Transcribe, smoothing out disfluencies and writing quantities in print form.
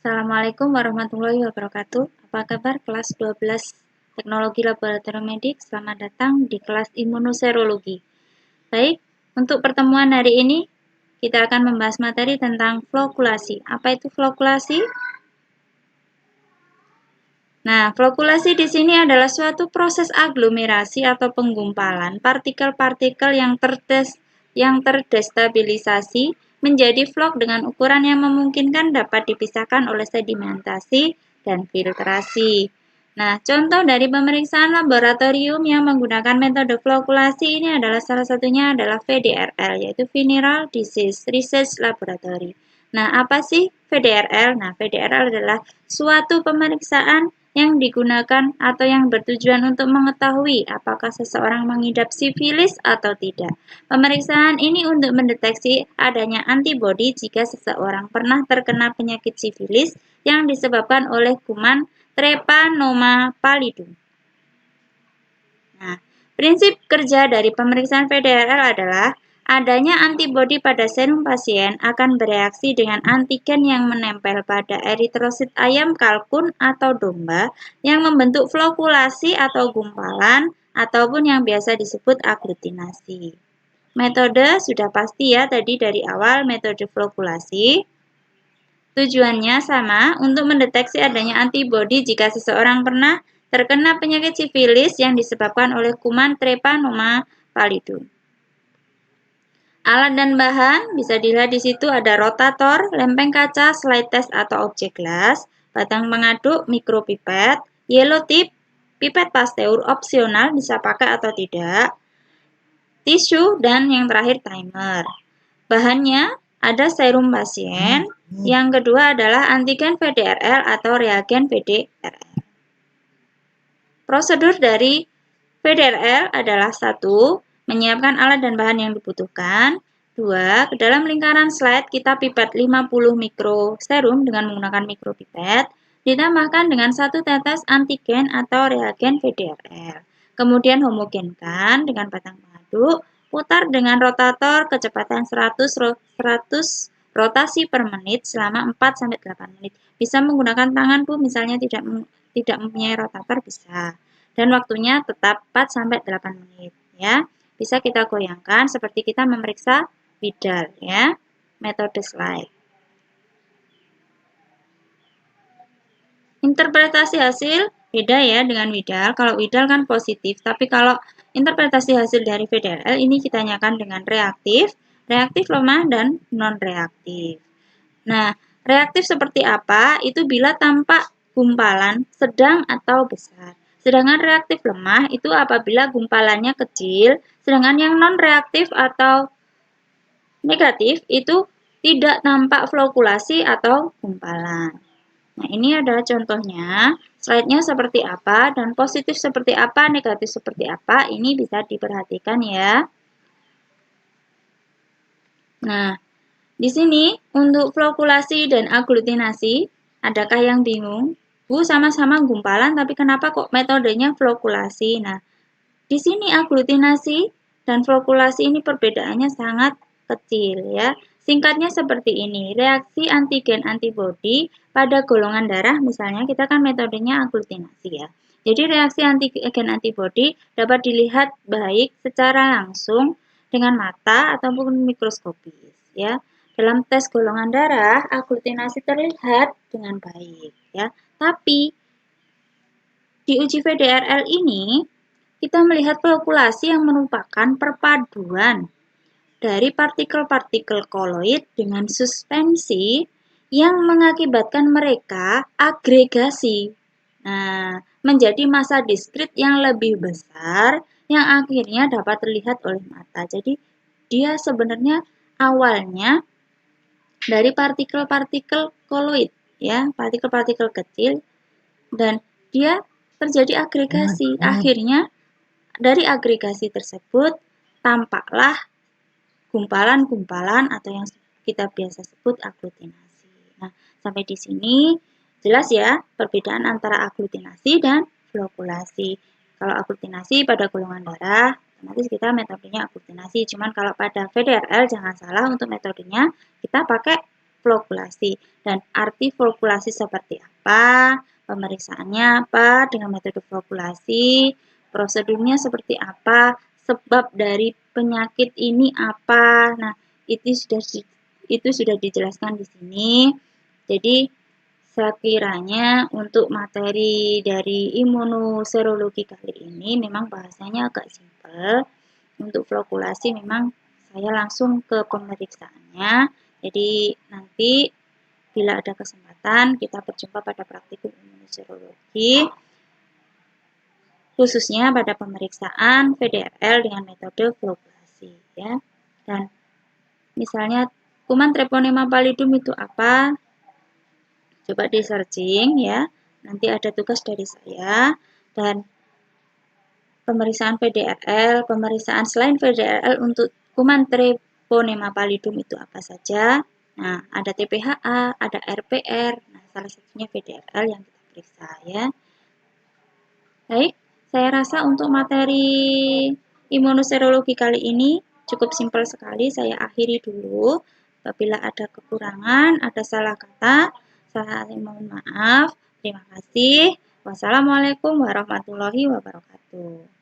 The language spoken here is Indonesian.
Assalamualaikum warahmatullahi wabarakatuh. Apa kabar kelas 12 Teknologi Laboratorium Medik? Selamat datang di kelas Imunoserologi. Baik, untuk pertemuan hari ini kita akan membahas materi tentang flokulasi. Apa itu flokulasi? Nah, flokulasi di sini adalah suatu proses aglomerasi atau penggumpalan partikel-partikel yang terdestabilisasi menjadi flok dengan ukuran yang memungkinkan dapat dipisahkan oleh sedimentasi dan filtrasi. Nah, contoh dari pemeriksaan laboratorium yang menggunakan metode flokulasi ini adalah salah satunya adalah VDRL, yaitu Viral Disease Research Laboratory. Nah, apa sih VDRL? Nah, VDRL adalah suatu pemeriksaan yang digunakan atau yang bertujuan untuk mengetahui apakah seseorang mengidap sifilis atau tidak. Pemeriksaan ini untuk mendeteksi adanya antibodi jika seseorang pernah terkena penyakit sifilis yang disebabkan oleh kuman Treponema pallidum. Nah, prinsip kerja dari pemeriksaan VDRL adalah adanya antibodi pada serum pasien akan bereaksi dengan antigen yang menempel pada eritrosit ayam kalkun atau domba yang membentuk flokulasi atau gumpalan ataupun yang biasa disebut aglutinasi. Metode sudah pasti ya tadi dari awal metode flokulasi. Tujuannya sama untuk mendeteksi adanya antibodi jika seseorang pernah terkena penyakit sifilis yang disebabkan oleh kuman Treponema pallidum. Alat dan bahan bisa dilihat di situ ada rotator, lempeng kaca, slide test atau objek gelas, batang pengaduk, mikropipet, yellow tip, pipet Pasteur opsional bisa pakai atau tidak, tisu, dan yang terakhir timer. Bahannya ada serum pasien, yang kedua adalah antigen VDRL atau reagen VDRL. Prosedur dari VDRL adalah 1. Menyiapkan alat dan bahan yang dibutuhkan. 2. Ke dalam lingkaran slide kita pipet 50 mikro serum dengan menggunakan mikropipet, ditambahkan dengan 1 tetes antigen atau reagen VDRL. Kemudian homogenkan dengan batang pengaduk, putar dengan rotator kecepatan 100 rotasi per menit selama 4-8 menit. Bisa menggunakan tangan Bu, misalnya tidak mempunyai rotator bisa. Dan waktunya tetap 4-8 menit ya. Bisa kita goyangkan seperti kita memeriksa Widal ya. Metode slide. Interpretasi hasil beda ya dengan Widal. Kalau Widal kan positif, tapi kalau interpretasi hasil dari VDRL ini kita nyatakan dengan reaktif, reaktif lemah dan non-reaktif. Nah, reaktif seperti apa? Itu bila tampak gumpalan sedang atau besar. Sedangkan reaktif lemah itu apabila gumpalannya kecil, sedangkan yang non-reaktif atau negatif itu tidak tampak flokulasi atau gumpalan. Nah, ini adalah contohnya, slide-nya seperti apa, dan positif seperti apa, negatif seperti apa, ini bisa diperhatikan ya. Nah, di sini untuk flokulasi dan aglutinasi, adakah yang bingung? Bu, sama-sama gumpalan, tapi kenapa kok metodenya flokulasi? Nah, di sini aglutinasi dan flokulasi ini perbedaannya sangat kecil ya. Singkatnya seperti ini, reaksi antigen antibodi pada golongan darah misalnya kita kan metodenya aglutinasi ya. Jadi reaksi antigen antibodi dapat dilihat baik secara langsung dengan mata ataupun mikroskopis ya. Dalam tes golongan darah, aglutinasi terlihat dengan baik ya. Tapi di uji VDRL ini kita melihat flokulasi yang merupakan perpaduan dari partikel-partikel koloid dengan suspensi yang mengakibatkan mereka agregasi. Nah, menjadi massa diskrit yang lebih besar yang akhirnya dapat terlihat oleh mata. Jadi, dia sebenarnya awalnya dari partikel-partikel koloid ya, partikel-partikel kecil dan dia terjadi agregasi. Akhirnya dari agregasi tersebut tampaklah gumpalan-gumpalan atau yang kita biasa sebut aglutinasi. Nah, sampai di sini jelas ya perbedaan antara aglutinasi dan flokulasi. Kalau aglutinasi pada golongan darah, nanti kita metodenya aglutinasi. Cuman kalau pada VDRL jangan salah untuk metodenya kita pakai flokulasi. Dan arti flokulasi seperti apa, pemeriksaannya apa dengan metode flokulasi, prosedurnya seperti apa, sebab dari penyakit ini apa. Nah, itu sudah dijelaskan di sini. Jadi sekiranya untuk materi dari imunoserologi kali ini memang bahasanya agak simpel. Untuk flokulasi memang saya langsung ke pemeriksaannya. Jadi nanti bila ada kesempatan kita berjumpa pada praktikum imunoserologi khususnya pada pemeriksaan VDRL dengan metode flokulasi ya. Dan misalnya kuman Treponema pallidum itu apa? Coba di searching ya. Nanti ada tugas dari saya dan pemeriksaan VDRL, pemeriksaan selain VDRL untuk kuman Treponema pallidum itu apa saja? Nah, ada TPHA, ada RPR. Nah, salah satunya VDRL yang kita periksa ya. Baik, saya rasa untuk materi imunoserologi kali ini cukup simpel sekali. Saya akhiri dulu. Apabila ada kekurangan, ada salah kata, saya mohon maaf. Terima kasih. Wassalamualaikum warahmatullahi wabarakatuh.